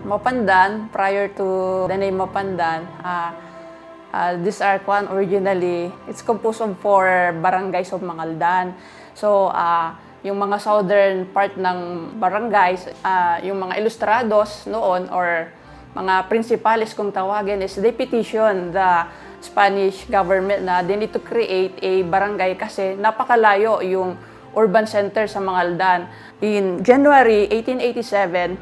Mapandan, prior to the name Mapandan, these are originally, it's composed of 4 barangays of Mangaldan. So, yung mga southern part ng barangays, yung mga ilustrados noon or mga principales kung tawagin is they petition the Spanish government na they need to create a barangay kasi napakalayo yung urban center sa Mangaldan. In January 1887,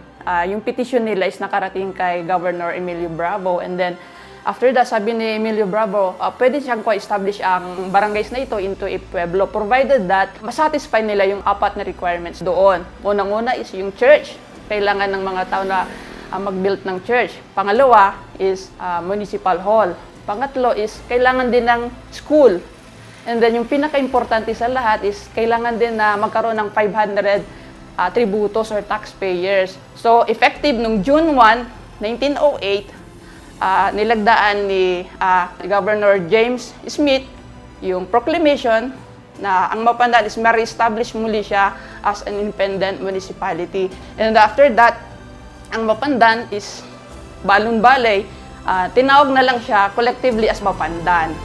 yung petition nila is nakarating kay Governor Emilio Bravo, and then after that, sabi ni Emilio Bravo, pwede siyang establish ang barangays na ito into a pueblo provided that masatisfy nila yung 4 na requirements doon. Unang-una is yung church. Kailangan ng mga tao na mag-build ng church. Pangalawa is municipal hall. Pangatlo is kailangan din ng school. And then yung pinaka-importante sa lahat is kailangan din na magkaroon ng 500 tributos or taxpayers. So, effective nung June 1, 1908, nilagdaan ni Governor James Smith yung proclamation na ang Mapandan is ma-reestablish muli siya as an independent municipality. And after that, ang Mapandan is balon-balay, tinawag na lang siya collectively as Mapandan.